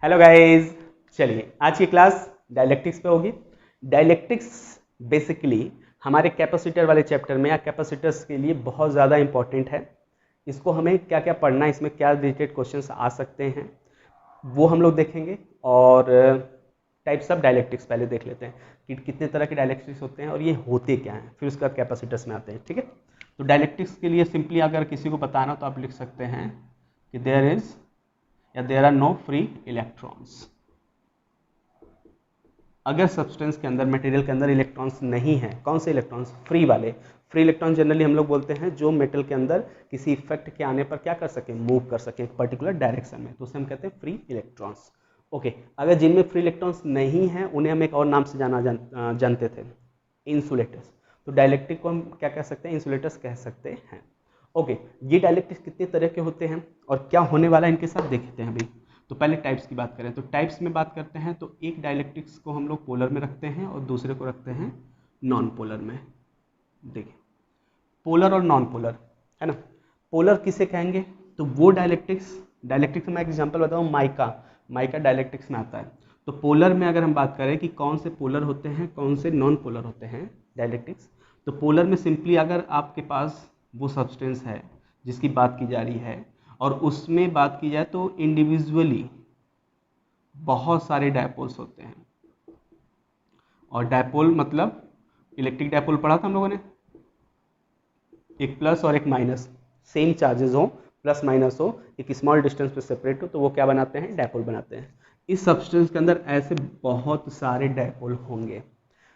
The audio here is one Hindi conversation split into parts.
हेलो गाइस, चलिए आज की क्लास डायलेक्ट्रिक्स पे होगी। डायलेक्ट्रिक्स बेसिकली हमारे कैपेसिटर वाले चैप्टर में या कैपेसिटर्स के लिए बहुत ज़्यादा इंपॉर्टेंट है। इसको हमें क्या क्या पढ़ना है, इसमें क्या रिलेटेड क्वेश्चंस आ सकते हैं वो हम लोग देखेंगे। और टाइप्स ऑफ डायलेक्ट्रिक्स पहले देख लेते हैं कि कितने तरह के डायलेक्ट्रिक्स होते हैं और ये होते क्या हैं, फिर उसके बाद कैपेसिटर्स में आते हैं। ठीक है, तो डायलेक्ट्रिक्स के लिए सिंपली अगर किसी को बताना तो आप लिख सकते हैं कि देयर इज या there are no free electrons. अगर सब्सटेंस के अंदर, मटेरियल के अंदर इलेक्ट्रॉन्स नहीं है, कौन से इलेक्ट्रॉन्स? फ्री वाले। फ्री इलेक्ट्रॉन जनरली हम लोग बोलते हैं जो मेटल के अंदर किसी इफेक्ट के आने पर क्या कर सके, मूव कर सके एक पर्टिकुलर डायरेक्शन में, तो उसे हम कहते हैं फ्री इलेक्ट्रॉन्स। ओके, अगर जिनमें फ्री इलेक्ट्रॉन्स नहीं है उन्हें हम एक और नाम से जानते थे, इंसुलेटर्स। तो डाइलेक्ट्रिक को हम क्या कह सकते हैं, इंसुलेटर्स कह सकते हैं। ओके, ये डायलेक्ट्रिक्स कितने तरह के होते हैं और क्या होने वाला है इनके साथ देखते हैं अभी। तो पहले टाइप्स की बात करें तो टाइप्स में बात करते हैं तो एक डायलेक्ट्रिक्स को हम लोग पोलर में रखते हैं और दूसरे को रखते हैं नॉन पोलर में। देखिए, पोलर और नॉन पोलर है ना। पोलर किसे कहेंगे? तो वो डायलेक्ट्रिक्स, डायलेक्ट्रिक्स में एग्जांपल बताऊं, माइका। माइका डायलेक्ट्रिक्स में आता है। तो पोलर में अगर हम बात करें कि कौन से पोलर होते हैं, कौन से नॉन पोलर होते हैं डायलेक्ट्रिक्स, तो पोलर में सिंपली अगर आपके पास वो सब्सटेंस है जिसकी बात की जा रही है और उसमें बात की जाए तो इंडिविजुअली बहुत सारे डायपोल्स होते हैं। और डायपोल मतलब इलेक्ट्रिक डायपोल पढ़ा था हम लोगों ने, एक प्लस और एक माइनस, सेम चार्जेस हो, प्लस माइनस हो, एक स्मॉल डिस्टेंस पे सेपरेट हो, तो वो क्या बनाते हैं, डायपोल बनाते हैं। इस सब्सटेंस के अंदर ऐसे बहुत सारे डायपोल होंगे,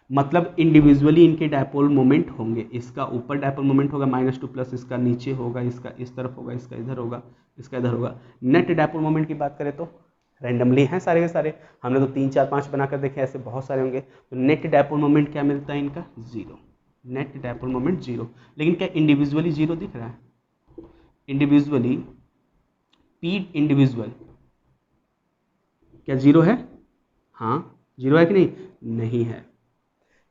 मतलब इंडिविजुअली इनके डायपोल मोमेंट होंगे। इसका ऊपर डायपोल मोमेंट होगा -2 प्लस, इसका नीचे होगा, इसका इस तरफ होगा, इसका इधर होगा, इसका इधर होगा। नेट डायपोल मोमेंट की बात करें तो रैंडमली हैं सारे के सारे, हमने तो 3 4 5 बनाकर देखे, ऐसे बहुत सारे होंगे। तो नेट डायपोल मोमेंट क्या मिलता है इनका? Zero. Net dipole moment zero. लेकिन क्या इंडिविजुअली जीरो दिख रहा है? इंडिविजुअली पी इंडिविजुअल क्या जीरो है? हाँ, जीरो है कि नहीं? नहीं है।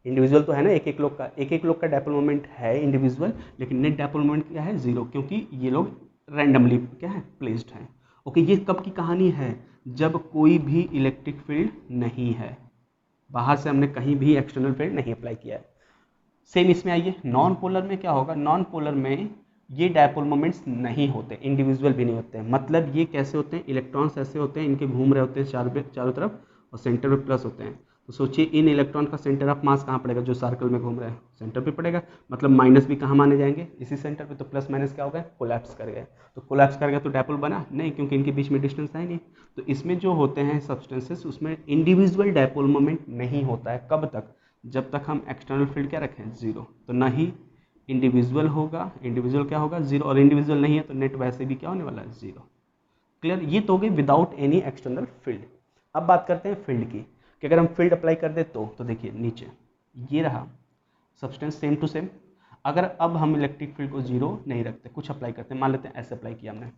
इंडिविजुअल तो है ना, एक एक लोग का डायपोल मोमेंट है इंडिविजुअल, लेकिन नेट डायपोल मोमेंट क्या है? जीरो, क्योंकि ये लोग रैंडमली क्या है, प्लेस्ड हैं। ओके, ये कब की कहानी है? जब कोई भी इलेक्ट्रिक फील्ड नहीं है, बाहर से हमने कहीं भी एक्सटर्नल फील्ड नहीं अप्लाई किया है। सेम इसमें आइए, नॉन पोलर में क्या होगा? नॉन पोलर में ये डायपोल मोमेंट्स नहीं होते, इंडिविजुअल भी नहीं होते हैं। मतलब ये कैसे होते हैं? इलेक्ट्रॉन्स ऐसे होते हैं, इनके घूम रहे होते हैं चारों तरफ और सेंटर पे प्लस होते हैं। तो सोचिए इन इलेक्ट्रॉन का सेंटर ऑफ मास कहाँ पड़ेगा? जो सर्कल में घूम रहा है सेंटर पे पड़ेगा, मतलब माइनस भी कहाँ माने जाएंगे? इसी सेंटर पे। तो प्लस माइनस क्या हो गया? कोलैप्स कर गए। तो कोलैप्स कर गया तो डायपोल बना नहीं, क्योंकि इनके बीच में डिस्टेंस है नहीं। तो इसमें जो होते हैं सब्सटेंसेस, उसमें इंडिविजुअल डायपोल मोमेंट नहीं होता है। कब तक? जब तक हम एक्सटर्नल फील्ड क्या रखें? जीरो। तो ना ही इंडिविजुअल होगा, इंडिविजुअल क्या होगा? जीरो। और इंडिविजुअल नहीं है तो नेट वैसे भी क्या होने वाला है? जीरो। क्लियर? ये तो हो गई विदाउट एनी एक्सटर्नल फील्ड। अब बात करते हैं फील्ड की, कि अगर हम फील्ड अप्लाई कर दे तो देखिए नीचे ये रहा सब्सटेंस सेम टू सेम। अगर अब हम इलेक्ट्रिक फील्ड को जीरो नहीं रखते, कुछ अप्लाई करते हैं, मान लेते हैं ऐसे अप्लाई किया हमने,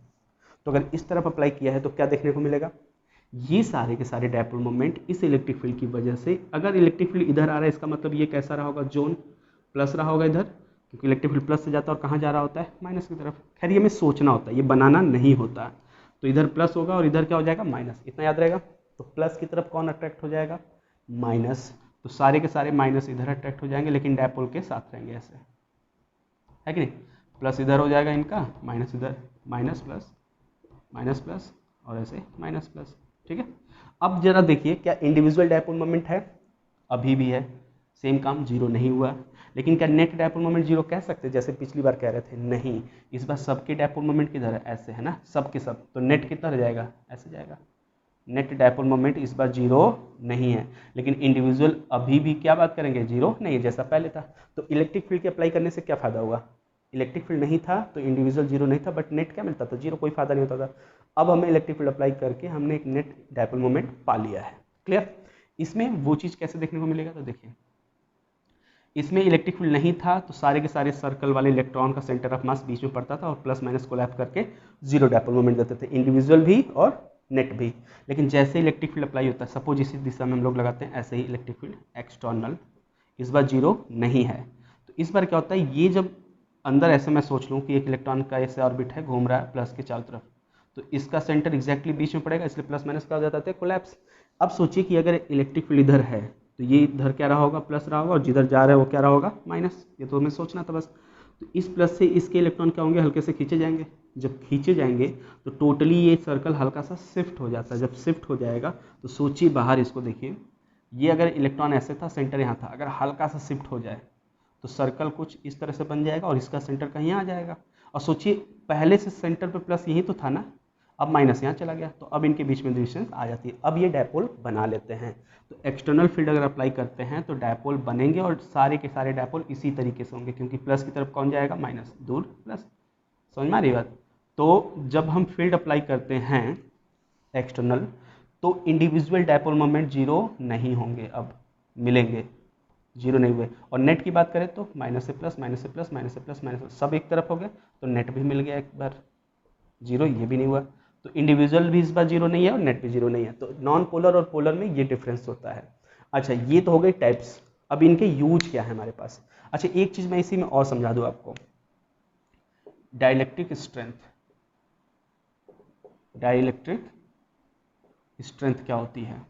तो अगर इस तरफ अप्लाई किया है तो क्या देखने को मिलेगा? ये सारे के सारे डायपोल मोमेंट इस इलेक्ट्रिक फील्ड की वजह से, अगर इलेक्ट्रिक फील्ड इधर आ रहा है इसका मतलब ये कैसा रहा होगा? जोन प्लस रहा होगा इधर, क्योंकि इलेक्ट्रिक फील्ड प्लस से जाता है और कहाँ जा रहा होता है? माइनस की तरफ। खैर ये हमें सोचना होता है, ये बनाना नहीं होता है। तो इधर प्लस होगा और इधर क्या हो जाएगा? माइनस। इतना याद रहेगा। तो प्लस की तरफ कौन अट्रैक्ट हो जाएगा? माइनस। तो सारे के सारे माइनस इधर अट्रैक्ट हो जाएंगे, लेकिन डायपोल के साथ रहेंगे, ऐसे है कि नहीं? प्लस इधर हो जाएगा इनका, माइनस इधर, माइनस प्लस और ऐसे माइनस प्लस। ठीक है, अब जरा देखिए क्या इंडिविजुअल डायपोल मोमेंट है? अभी भी है, सेम काम, जीरो नहीं हुआ। लेकिन क्या नेट डायपोल मोमेंट जीरो कह सकते हैं जैसे पिछली बार कह रहे थे? नहीं। इस बार सबके डायपोल मोमेंट किधर है? ऐसे है ना, सब के सब। तो नेट कितना रह जाएगा? ऐसे जाएगा। नेट डायपोल मोमेंट इस बार जीरो नहीं है, लेकिन इंडिविजुअल अभी भी क्या बात करेंगे? जीरो नहीं है, जैसा पहले था। तो इलेक्ट्रिक फील्ड के अप्लाई करने से क्या फायदा हुआ? इलेक्ट्रिक फील्ड नहीं था तो इंडिविजुअल जीरो नहीं था, बट नेट क्या मिलता था? जीरो, कोई फायदा नहीं होता था। अब हमें इलेक्ट्रिक फील्ड अप्लाई करके हमने एक नेट डायपोल मोमेंट पा लिया है। क्लियर? इसमें वो चीज़ कैसे देखने को मिलेगा? तो देखिए, इसमें इलेक्ट्रिक फील्ड नहीं था तो सारे के सारे सर्कल वाले इलेक्ट्रॉन का सेंटर ऑफ मास बीच में पड़ता था और प्लस माइनस कोलैप्स करके जीरो डायपोल मोमेंट देते थे, इंडिविजुअल भी और नेट भी। लेकिन जैसे इलेक्ट्रिक फील्ड अप्लाई होता है, सपोज इसी दिशा में हम लोग लगाते हैं, ऐसे ही इलेक्ट्रिक फील्ड एक्सटर्नल, इस बार जीरो नहीं है। तो इस बार क्या होता है? ये जब अंदर ऐसे मैं सोच लूँ कि एक इलेक्ट्रॉन का ऐसे ऑर्बिट है, घूम रहा है प्लस के चारों तरफ, तो इसका सेंटर एग्जैक्टली बीच में पड़ेगा, इसलिए प्लस माइनस क्या हो जाता है, कोलैप्स। अब सोचिए कि अगर इलेक्ट्रिक फील्ड इधर है तो ये इधर क्या रहा होगा, प्लस रहा होगा, और जिधर जा रहा है वो क्या रहा होगा, माइनस। ये तो हमें सोचना था बस। तो इस प्लस से इसके इलेक्ट्रॉन क्या होंगे, हल्के से खींचे जाएंगे। जब खींचे जाएंगे तो टोटली ये सर्कल हल्का सा शिफ्ट हो जाता है। जब शिफ्ट हो जाएगा तो सोचिए बाहर, इसको देखिए, ये अगर इलेक्ट्रॉन ऐसे था, सेंटर यहाँ था, अगर हल्का सा शिफ्ट हो जाए तो सर्कल कुछ इस तरह से बन जाएगा और इसका सेंटर कहीं आ जाएगा। और सोचिए पहले से सेंटर पे प्लस यही तो था ना, अब माइनस यहाँ चला गया, तो अब इनके बीच में डिस्टेंस आ जाती है। अब ये डायपोल बना लेते हैं। तो एक्सटर्नल फील्ड अगर अप्लाई करते हैं तो डायपोल बनेंगे, और सारे के सारे डायपोल इसी तरीके से होंगे, क्योंकि प्लस की तरफ कौन जाएगा, माइनस, दूर प्लस। समझ में आ रही बात। तो जब हम फील्ड अप्लाई करते हैं एक्सटर्नल, तो इंडिविजुअल डायपोल मोमेंट जीरो नहीं होंगे, अब मिलेंगे, जीरो नहीं हुए। और नेट की बात करें तो माइनस से प्लस, माइनस से प्लस, माइनस से प्लस, माइनस से, सब एक तरफ हो गए, तो नेट भी मिल गया एक बार, जीरो ये भी नहीं हुआ। तो इंडिविजुअल भी इस बार जीरो नहीं है और नेट भी जीरो नहीं है। तो नॉन पोलर और पोलर में ये डिफरेंस होता है। अच्छा, ये तो हो गई टाइप्स। अब इनके यूज क्या है हमारे पास। अच्छा, एक चीज मैं इसी में और समझा दूं आपको, डाइलेक्ट्रिक स्ट्रेंथ। डाइलेक्ट्रिक स्ट्रेंथ क्या होती है,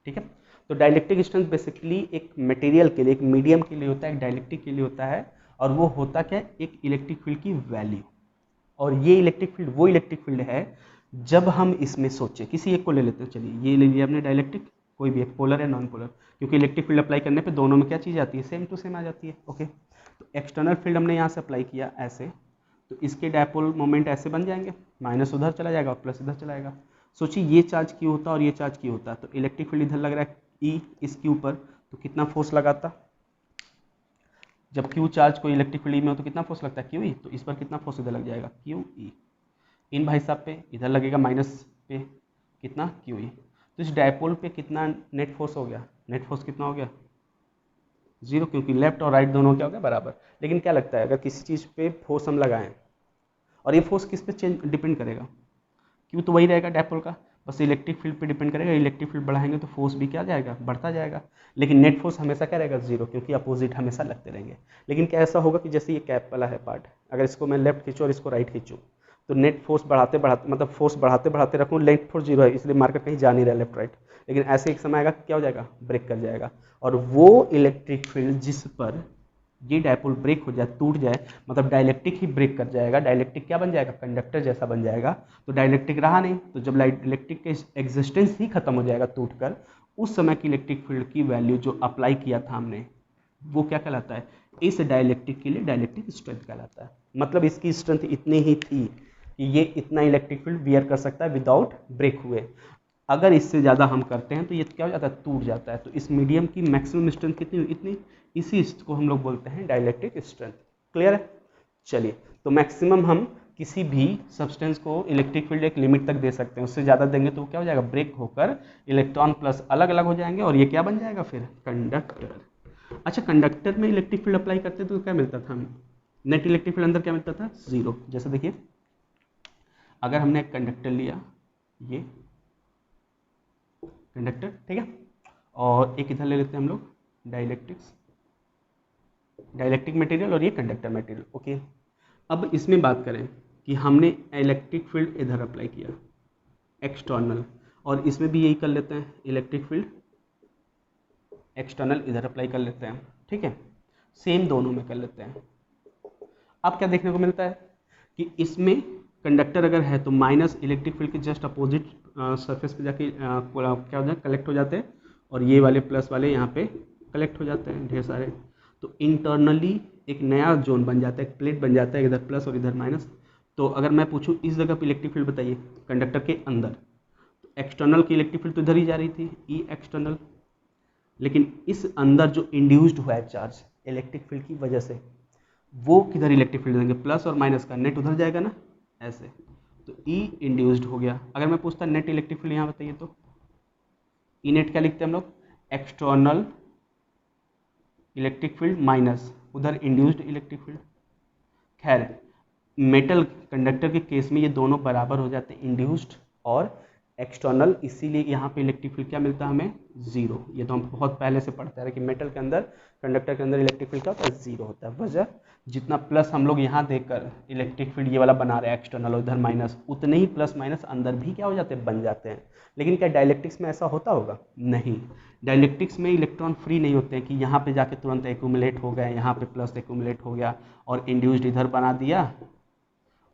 ठीक है। तो डाइलेक्ट्रिक स्ट्रेंथ बेसिकली एक मटेरियल के लिए, एक मीडियम के लिए होता है, एक डाइलेक्ट्रिक के लिए होता है। और वो होता क्या है, एक इलेक्ट्रिक फील्ड की वैल्यू। और ये इलेक्ट्रिक फील्ड वो इलेक्ट्रिक फील्ड है जब हम इसमें सोचें, किसी एक को ले लेते हैं, चलिए ये ले लिया हमने डाइलेक्ट्रिक, कोई भी एक, पोलर है नॉन पोलर, क्योंकि इलेक्ट्रिक फील्ड अप्लाई करने पे दोनों में क्या चीज़ आती है, सेम टू सेम आ जाती है। ओके, तो एक्सटर्नल फील्ड हमने यहाँ से अप्लाई किया ऐसे, तो इसके डायपोल मोमेंट ऐसे बन जाएंगे, माइनस उधर चला जाएगा और प्लस इधर चला जाएगा। सोचिए ये चार्ज क्यू होता और ये चार्ज क्यू होता, तो इलेक्ट्रिक फील्ड इधर लग रहा है ई इस क्यू पर, तो कितना फोर्स लगाता, जब क्यू चार्ज कोई इलेक्ट्रिक फील्ड में हो तो कितना फोर्स लगता है, क्यू ई, तो इस पर कितना फोर्स इधर लग जाएगा, क्यू ई। इन भाई साहब पे इधर लगेगा माइनस पे कितना, क्यू ई। तो इस डायपोल पे कितना नेट फोर्स हो गया, नेट फोर्स कितना हो गया, जीरो, क्योंकि लेफ्ट और राइट दोनों क्या हो गया, बराबर। लेकिन क्या लगता है, अगर किसी चीज़ पे फोर्स हम लगाएं, और ये फोर्स किस पे चेंज डिपेंड करेगा, क्यों तो वही रहेगा डायपोल का, बस इलेक्ट्रिक फील्ड पे डिपेंड करेगा। इलेक्ट्रिक फील्ड बढ़ाएंगे तो फोर्स भी क्या जाएगा, बढ़ता जाएगा। लेकिन नेट फोर्स हमेशा क्या रहेगा, जीरो, क्योंकि अपोजिट हमेशा लगते रहेंगे। लेकिन क्या ऐसा होगा कि जैसे ये कैप वाला है पार्ट, अगर इसको मैं लेफ्ट खींचूँ और इसको राइट खींचूँ, तो नेट फोर्स बढ़ाते बढ़ाते, मतलब फोर्स बढ़ाते बढ़ाते रखूँ, नेट फोर्स जीरो है, इसलिए मार्कर कहीं जा नहीं रहा लेफ्ट राइट। लेकिन ऐसे एक समय आएगा क्या हो जाएगा, ब्रेक कर जाएगा। और वो इलेक्ट्रिक फील्ड जिस पर ये डायपोल ब्रेक हो जाए, टूट जाए, मतलब डाइलेक्ट्रिक ही ब्रेक कर जाएगा, डाइलेक्ट्रिक क्या बन जाएगा, कंडक्टर जैसा बन जाएगा। तो डाइलेक्ट्रिक रहा नहीं, तो जब डाइलेक्ट्रिक के एग्जिस्टेंस ही खत्म हो जाएगा टूटकर, उस समय की इलेक्ट्रिक फील्ड की वैल्यू जो अप्लाई किया था हमने, वो क्या कहलाता है, इस डाइलेक्ट्रिक के लिए डाइलेक्ट्रिक स्ट्रेंथ कहलाता है। मतलब इसकी स्ट्रेंथ इतनी ही थी कि ये इतना इलेक्ट्रिक फील्ड बियर कर सकता है विदाउट ब्रेक हुए। अगर इससे ज़्यादा हम करते हैं तो ये क्या हो जाता है, टूट जाता है। तो इस मीडियम की मैक्सिमम स्ट्रेंथ कितनी, इतनी, इसी को हम लोग बोलते हैं डाइलेक्ट्रिक स्ट्रेंथ। क्लियर है। चलिए, तो मैक्सिमम हम किसी भी सब्सटेंस को इलेक्ट्रिक फील्ड एक लिमिट तक दे सकते हैं, उससे ज़्यादा देंगे तो क्या हो जाएगा, ब्रेक होकर इलेक्ट्रॉन प्लस अलग अलग हो जाएंगे, और ये क्या बन जाएगा फिर, कंडक्टर। अच्छा, कंडक्टर में इलेक्ट्रिक फील्ड अप्लाई करते तो क्या मिलता था हमें, नेट इलेक्ट्रिक फील्ड अंदर क्या मिलता था, जीरो। जैसे देखिए, अगर हमने एक कंडक्टर लिया, ये कंडक्टर, ठीक है, और एक इधर ले लेते हैं हम लोग डाइलेक्ट्रिक्स, डाइलेक्ट्रिक मटेरियल, और ये कंडक्टर मटेरियल। ओके, अब इसमें बात करें कि हमने इलेक्ट्रिक फील्ड इधर अप्लाई किया एक्सटर्नल, और इसमें भी यही कर लेते हैं, इलेक्ट्रिक फील्ड एक्सटर्नल इधर अप्लाई कर लेते हैं, ठीक है, सेम दोनों में कर लेते हैं। अब क्या देखने को मिलता है कि इसमें कंडक्टर अगर है तो माइनस इलेक्ट्रिक फील्ड के जस्ट अपोजिट सरफेस पे जाके क्या हो जाए, कलेक्ट हो जाते हैं, और ये वाले प्लस वाले यहाँ पे कलेक्ट हो जाते हैं ढेर सारे। तो इंटरनली एक नया जोन बन जाता है, एक प्लेट बन जाता है, इधर प्लस और इधर माइनस। तो अगर मैं पूछूं इस जगह पे इलेक्ट्रिक फील्ड बताइए कंडक्टर के अंदर, तो एक्सटर्नल की इलेक्ट्रिक फील्ड तो इधर ही जा रही थी, ई एक्सटर्नल, लेकिन इस अंदर जो इंड्यूस्ड हुआ है चार्ज इलेक्ट्रिक फील्ड की वजह से, वो किधर इलेक्ट्रिक फील्ड देंगे, प्लस और माइनस का नेट उधर जाएगा ना, ऐसे, तो ई इंड्यूस्ड हो गया। अगर मैं पूछता नेट इलेक्ट्रिक फील्ड यहाँ बताइए, तो ई नेट क्या लिखते हैं हम लोग, एक्सटर्नल इलेक्ट्रिक फील्ड माइनस उधर इंड्यूस्ड इलेक्ट्रिक फील्ड। खैर, मेटल कंडक्टर के केस में ये दोनों बराबर हो जाते हैं, इंड्यूस्ड और एक्सटर्नल, इसीलिए यहाँ पे इलेक्ट्रिक फील्ड क्या मिलता है हमें, जीरो। ये तो हम बहुत पहले से पढ़ते हैं कि मेटल के अंदर, कंडक्टर के अंदर इलेक्ट्रिक फील्ड क्या होता है, जीरो होता है। वजह जितना प्लस हम लोग यहाँ देकर इलेक्ट्रिक फील्ड ये वाला बना रहे हैं एक्सटर्नल और इधर माइनस, उतने ही प्लस माइनस अंदर भी क्या हो जाते हैं, बन जाते हैं। लेकिन क्या डाइलेक्ट्रिक्स में ऐसा होता होगा, नहीं। डाइलेक्ट्रिक्स में इलेक्ट्रॉन फ्री नहीं होते हैं कि यहाँ पे जाके तुरंत एक्यूमुलेट हो गए, यहाँ पे प्लस एक्यूमुलेट हो गया और इंड्यूस्ड इधर बना दिया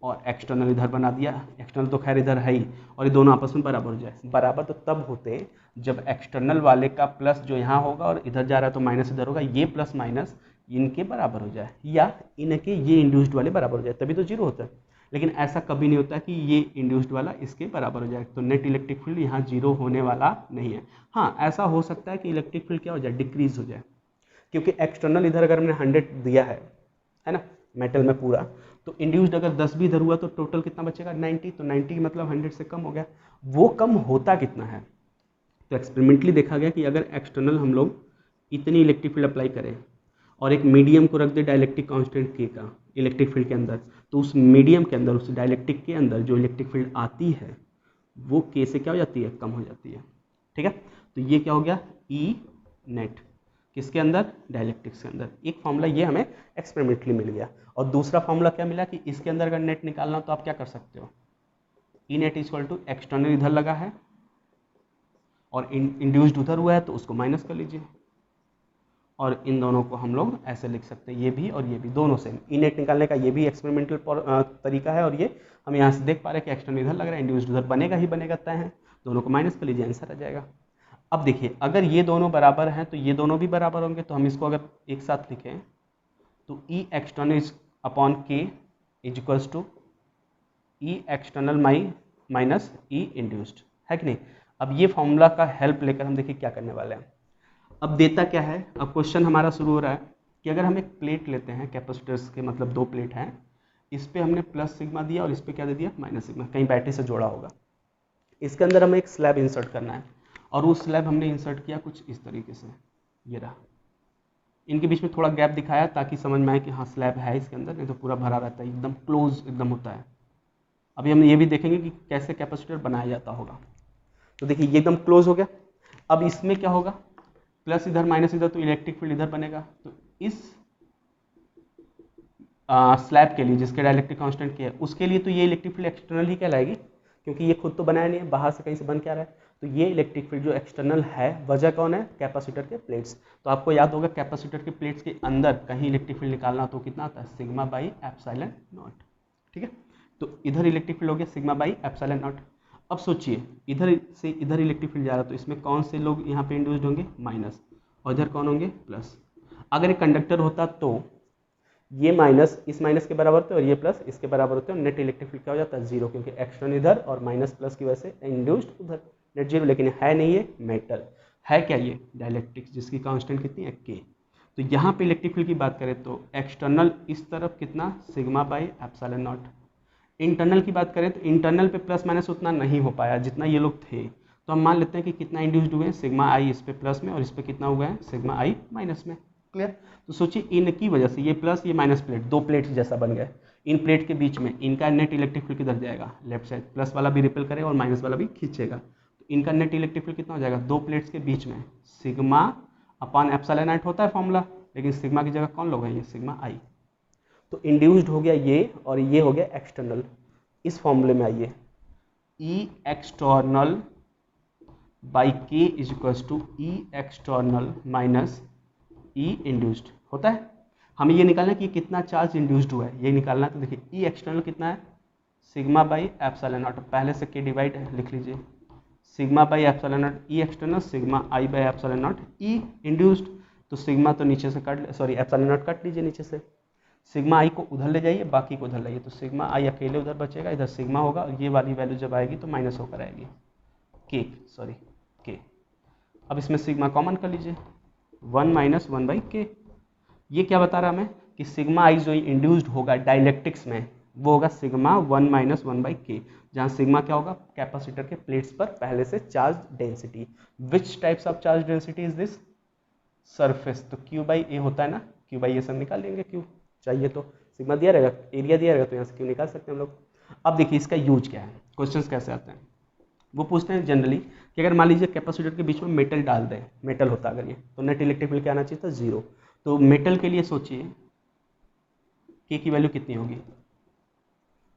और एक्सटर्नल इधर बना दिया। एक्सटर्नल तो खैर इधर है ही, और ये दोनों आपस में बराबर हो जाए। बराबर तो तब होते जब एक्सटर्नल वाले का प्लस जो यहाँ होगा और इधर जा रहा है तो माइनस इधर होगा, ये प्लस माइनस इनके बराबर हो जाए या इनके ये इंड्यूस्ड वाले बराबर हो जाए, तभी तो जीरो होता है। लेकिन ऐसा कभी नहीं होता कि ये इंड्यूस्ड वाला इसके बराबर हो जाए, तो नेट इलेक्ट्रिक फील्ड यहाँ जीरो होने वाला नहीं है। हाँ, ऐसा हो सकता है कि इलेक्ट्रिक फील्ड क्या हो जाए, डिक्रीज हो जाए, क्योंकि एक्सटर्नल इधर अगर हमने 100 दिया है ना, मेटल में पूरा, तो इंड्यूस्ड अगर 10 भी इधर हुआ तो टोटल कितना बचेगा, 90। तो 90 की मतलब 100 से कम हो गया। वो कम होता कितना है, तो एक्सपेरिमेंटली देखा गया कि अगर एक्सटर्नल हम लोग इतनी इलेक्ट्रिक फील्ड अप्लाई करें और एक मीडियम को रख दे डाइलेक्ट्रिक कांस्टेंट के का इलेक्ट्रिक फील्ड के अंदर, तो उस मीडियम के अंदर, उस डाइलेक्ट्रिक के अंदर जो इलेक्ट्रिक फील्ड आती है वो के से क्या हो जाती है, कम हो जाती है। ठीक है, तो ये क्या हो गया, ई नेट, किसके अंदर, डाइलेक्ट्रिक्स के अंदर। एक फॉर्मूला ये हमें एक्सपेरिमेंटली मिल गया। और दूसरा फॉर्मूला क्या मिला कि इसके अंदर अगर नेट निकालना हो तो आप क्या कर सकते हो, E net equal to external इधर लगा है और इंड्यूस्ड उधर हुआ है तो उसको माइनस कर लीजिए, और इन दोनों को हम लोग ऐसे लिख सकते हैं, ये भी और ये भी दोनों सेम। ई नेट निकालने का ये भी एक्सपेरिमेंटल तरीका है, और ये हम यहाँ से देख पा रहे हैं कि एक्सटर्नल इधर लग रहा है, इंड्यूस्ड उधर बनेगा ही बनेगा, तय है। दोनों को माइनस कर लीजिए, आंसर आ जाएगा। अब देखिए, अगर ये दोनों बराबर हैं तो ये दोनों भी बराबर होंगे, तो हम इसको अगर एक साथ लिखें तो E external is upon K is equals to E external minus E induced, है कि नहीं। अब ये फॉर्मूला का हेल्प लेकर हम देखिए क्या करने वाले हैं। अब देता क्या है, अब क्वेश्चन हमारा शुरू हो रहा है कि अगर हम एक प्लेट लेते हैं, कैपेसिटर्स के मतलब दो प्लेट हैं, इस पर हमने प्लस सिग्मा दिया और इस पर क्या दे दिया, माइनस सिग्मा, कहीं बैटरी से जोड़ा होगा। इसके अंदर हमें एक स्लैब इंसर्ट करना है, और वो स्लैब हमने इंसर्ट किया कुछ इस तरीके से, ये रहा। इनके बीच में थोड़ा गैप दिखाया ताकि समझ में आए कि हाँ स्लैब है इसके अंदर, नहीं तो पूरा भरा रहता है, एकदम क्लोज एकदम होता है। अभी हम ये भी देखेंगे कि कैसे कैपेसिटर बनाया जाता होगा। तो देखिए ये एकदम क्लोज हो गया। अब इसमें क्या होगा, प्लस इधर माइनस इधर, तो इलेक्ट्रिक फील्ड इधर बनेगा। तो इस स्लैब के लिए जिसके डाइलेक्ट्रिक कांस्टेंट के है, उसके लिए तो ये इलेक्ट्रिक फील्ड एक्सटर्नल ही कहलाएगी, क्योंकि ये खुद तो बनाया नहीं है, बाहर से कहीं से बन क्या रहा है। तो ये इलेक्ट्रिक फील्ड जो एक्सटर्नल है, वजह कौन है, कैपेसिटर के प्लेट्स। तो आपको याद होगा कैपेसिटर के प्लेट्स के अंदर कहीं इलेक्ट्रिक फील्ड निकालना तो कितना आता है, सिग्मा बाई एप्सिलॉन नॉट। ठीक है, तो इधर इलेक्ट्रिक फील्ड हो गया सिग्मा बाई एप्सिलॉन नॉट। अब सोचिए, इधर से इधर इलेक्ट्रिक फील्ड जा रहा है, तो इसमें कौन से लोग यहाँ पे इंड्यूस्ड होंगे, माइनस, और इधर कौन होंगे, प्लस। अगर एक कंडक्टर होता तो ये माइनस इस माइनस के बराबर होते और ये प्लस इसके बराबर होते हैं, नेट इलेक्ट्रिक फील्ड क्या हो जाता है, जीरो, क्योंकि एक्सटर्नल इधर और माइनस प्लस की वजह से इंड्यूस्ड उधर, नेट जीरो। लेकिन है नहीं, ये मेटल है, क्या ये डाइलेक्ट्रिक्स, जिसकी कांस्टेंट कितनी है, के। तो यहाँ पे इलेक्ट्रिक फील्ड की बात करें तो एक्सटर्नल इस तरफ कितना, sigma by epsilon not. Internal की बात करें तो इंटरनल पे प्लस माइनस उतना नहीं हो पाया जितना ये लोग थे, तो हम मान लेते हैं कि कितना इंड्यूस्ड हुए हैं, सिग्मा आई इस पे प्लस में और इस पे कितना हुआ है, सिग्मा आई माइनस में। क्लियर। तो सोचिए इनकी वजह से ये प्लस ये माइनस प्लेट, दो प्लेट जैसा बन गए, इन प्लेट के बीच में इनका नेट इलेक्ट्रिक फील्ड किधर जाएगा, लेफ्ट साइड, प्लस वाला भी रिपेल करेगा और माइनस वाला भी खींचेगा। तो इनका नेट इलेक्ट्रिक फील्ड कितना हो जाएगा, दो प्लेट्स के बीच में सिग्मा अपॉन एप्सिलॉन नॉट होता है फॉर्मूला, लेकिन सिग्मा की जगह कौन लोग हैं, ये सिग्मा आई। तो इंड्यूस्ड हो गया ये, और ये हो गया एक्सटर्नल। इस फॉर्मूले में आइए, E external by K is equals to E external minus E induced होता है। हमें ये निकालना है कि कितना चार्ज इंड्यूस्ड हुआ है, ये निकालना है। तो देखिए ई एक्सटर्नल कितना है, सिग्मा बाई एप्सिलॉन नॉट, पहले से के डिवाइड है, लिख लीजिए, sigma by epsilon not E external sigma I by epsilon not E induced. तो सिग्मा तो नीचे से cut, sorry epsilon not cut लीजिए नीचे से, सिग्मा आई को उधर ले जाइए, बाकी को उधर लाइए, तो सिग्मा आई अकेले उधर बचेगा, इधर सिग्मा होगा, और ये वाली वैल्यू जब आएगी तो माइनस होकर आएगी, के, सॉरी के। अब इसमें सिग्मा कॉमन कर लीजिए, 1 माइनस 1 बाई के। ये क्या बता रहा हमें कि सिग्मा आई जो इंड्यूस्ड होगा डाइलेक्ट्रिक्स में, वो होगा सिग्मा 1 माइनस 1 बाई के, जहाँ सिग्मा क्या होगा, कैपेसिटर के प्लेट्स पर पहले से charge density. Which types of charge density is this, surface. तो क्यू बाई ए होता है ना, क्यू बाई ए सब निकाल लेंगे, क्यू चाहिए तो सिग्मा दिया रहेगा, एरिया दिया रहेगा, तो यहाँ से क्यू निकाल सकते हैं हम लोग। अब देखिए इसका यूज क्या है, क्वेश्चंस कैसे आते हैं। वो पूछते हैं जनरली कि अगर मान लीजिए कैपेसिटर के बीच में मेटल डाल दें, मेटल होता अगर ये, तो नेट इलेक्ट्रिक फील्ड क्या आना चाहिए था, 0। तो मेटल के लिए सोचिए के की वैल्यू कितनी होगी,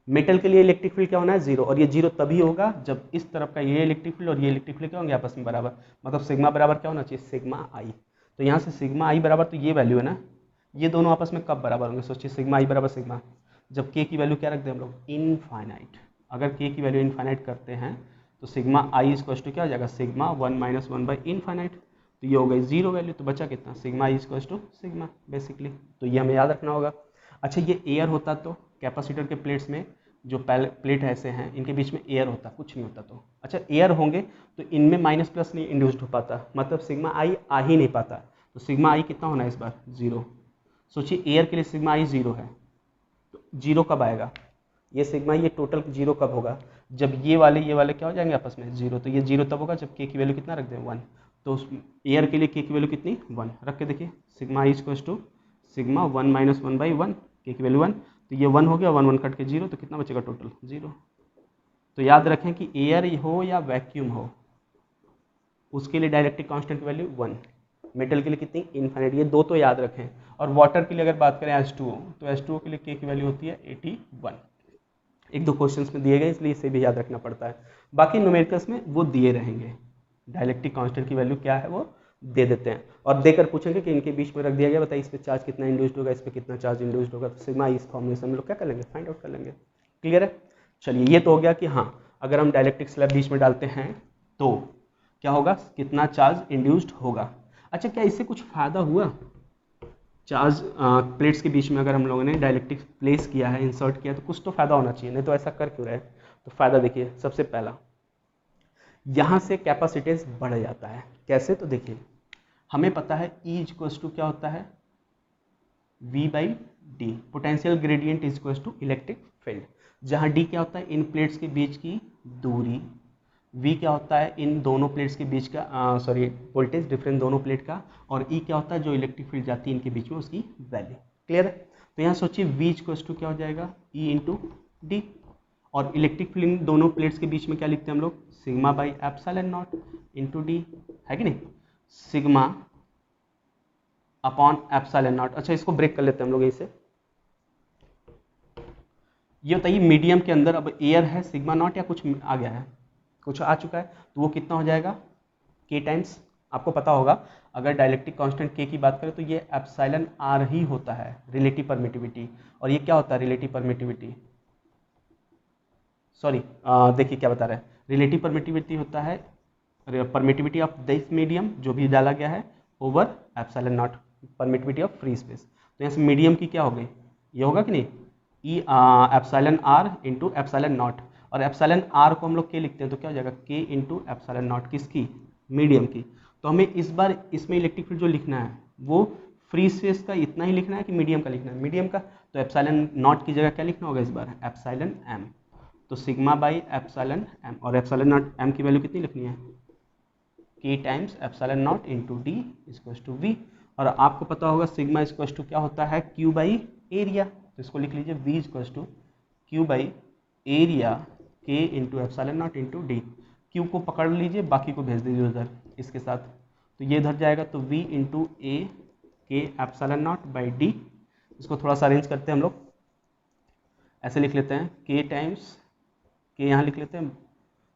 मेटल के लिए इलेक्ट्रिक फील्ड क्या होना है, 0, और ये 0 तभी होगा जब इस तरफ का ये इलेक्ट्रिक फील्ड और ये इलेक्ट्रिक फील्ड क्या होंगे आपस में बराबर, मतलब सिग्मा बराबर क्या होना चाहिए, सिग्मा आई। तो यहाँ से सिग्मा आई बराबर, तो ये वैल्यू है ना, ये दोनों आपस में कब बराबर होंगे, सोचिए सिग्मा आई बराबर सिग्मा, जब के की वैल्यू क्या रख दें हम लोग, इनफाइनाइट। अगर के की वैल्यू इनफाइनाइट करते हैं तो सिग्मा आई इक्वल टू क्या हो जाएगा, सिग्मा 1 - 1 बाई इनफाइनाइट। तो ये हो गई 0 वैल्यू, तो बचा कितना, sigma I equal to sigma basically. तो ये हमें याद रखना होगा। अच्छा ये एयर होता तो कैपेसिटर के प्लेट्स में जो प्लेट ऐसे हैं इनके बीच में एयर होता, कुछ नहीं होता तो, अच्छा एयर होंगे तो इनमें माइनस प्लस नहीं इंड्यूस्ड हो पाता, मतलब सिग्मा आई आ ही नहीं पाता। तो सिग्मा आई कितना होना है इस बार, 0। सोचिए एयर के लिए सिग्मा आई 0 है, तो 0 कब आएगा, ये सिग्मा ये टोटल 0 कब होगा, जब ये वाले क्या हो जाएंगे आपस में 0। तो ये 0 तब होगा जब के की वैल्यू कितना रख दें, 1। तो उस एयर के लिए के की वैल्यू कितनी, 1 रख के देखिए, sigma I equal to sigma 1 - 1 by 1, के की वैल्यू 1। तो ये 1 हो गया, 1 1 कट के 0, तो कितना बचेगा टोटल, 0। तो याद रखें कि एयर हो या वैक्यूम हो, उसके लिए डायरेक्टिक कांस्टेंट की वैल्यू 1, मेटल के लिए कितनी, इनफाइनाइट। ये दो तो याद रखें। और वाटर के लिए अगर बात करें H2O, तो H2O के लिए के की वैल्यू होती है 81। एक दो क्वेश्चंस में दिए गए इसलिए इसे भी याद रखना पड़ता है, बाकी न्यूमेरिकल्स में वो दिए रहेंगे, डायलेक्ट्रिक कांस्टेंट की वैल्यू क्या है वो दे देते हैं, और देकर पूछेंगे कि इनके बीच में रख दिया गया, बताइए इस पर चार्ज कितना इंड्यूस्ड होगा, इस पर कितना चार्ज इंड्यूस्ड होगा। तो सिग्मा इस फॉर्मूले हम लोग क्या कर लेंगे, फाइंड आउट कर लेंगे। क्लियर है। चलिए ये तो हो गया कि हाँ अगर हम डायलेक्ट्रिक स्लैब बीच में डालते हैं तो क्या होगा, कितना चार्ज इंड्यूस्ड होगा। अच्छा क्या इससे कुछ फ़ायदा हुआ, चार्ज प्लेट्स के बीच में अगर हम लोगों ने डायलेक्ट्रिक प्लेस किया है, इंसर्ट किया, तो कुछ तो फायदा होना चाहिए, नहीं तो ऐसा कर क्यों रहे। तो फायदा देखिए, सबसे पहला यहाँ से कैपेसिटेंस बढ़ जाता है। कैसे, तो देखिए हमें पता है E इक्वल्स टू क्या होता है, V by D, potential gradient is equals to electric field, जहाँ D क्या होता है, इन प्लेट्स के बीच की दूरी, V क्या होता है, इन दोनों प्लेट्स के बीच का वोल्टेज डिफरेंस दोनों प्लेट का, और E क्या होता है, जो इलेक्ट्रिक फील्ड जाती है इनके बीच में उसकी वैल्यू। क्लियर है। तो यहाँ सोचिए V इक्वल्स टू क्या हो जाएगा, E इंटू डी, और इलेक्ट्रिक फील्ड दोनों प्लेट्स के बीच में क्या लिखते हैं हम लोग, sigma by epsilon not into D, है कि नहीं, सिग्मा अपॉन एप्सिलॉन नॉट। अच्छा इसको ब्रेक कर लेते हैं हम लोग इसे, ये बताइए मीडियम के अंदर अब एयर है, सिग्मा नॉट या कुछ आ गया है, कुछ आ चुका है, तो वो कितना हो जाएगा, के टाइम्स, आपको पता होगा अगर डायलेक्ट्रिक कांस्टेंट के की बात करें तो ये एप्सिलॉन आर ही होता है, रिलेटिव परमिटिविटी, और ये क्या होता है, रिलेटिव परमिटिविटी, सॉरी देखिए क्या बता रहा है, रिलेटिव परमिटिविटी होता है परमिटिविटी ऑफ दिस मीडियम जो भी डाला गया है over epsilon not permittivity of free space. तो यहाँ से मीडियम की क्या हो गई, ये होगा कि नहीं, E epsilon R into epsilon naught, और एप्सिलॉन आर को हम लोग के लिखते हैं तो क्या हो जाएगा, के इंटू एप्सिलॉन नॉट, किसकी, मीडियम की। तो हमें इस बार इसमें इलेक्ट्रिक फील्ड जो लिखना है वो फ्री स्पेस का इतना ही लिखना है कि मीडियम का लिखना है, मीडियम का, तो एप्सिलॉन नॉट की जगह क्या लिखना होगा इस बार, एप्सिलॉन एम। तो सिग्मा बाई एप्सिलॉन एम, और एप्सिलॉन नॉट एम की वैल्यू कितनी लिखनी है, K times epsilon not into D equal to V, और आपको पता होगा सिग्मा इक्वल टू क्या होता है, क्यू बाई एरिया, तो इसको लिख लीजिए V equal to Q by area K into epsilon not into D, Q को पकड़ लीजिए बाकी को भेज दीजिए उधर इसके साथ, तो ये इधर जाएगा, तो वी इंटू ए के एप्सिलॉन नॉट बाई डी, इसको थोड़ा सा अरेंज करते हैं हम लोग, ऐसे लिख लेते हैं, के टाइम्स के यहाँ लिख लेते हैं,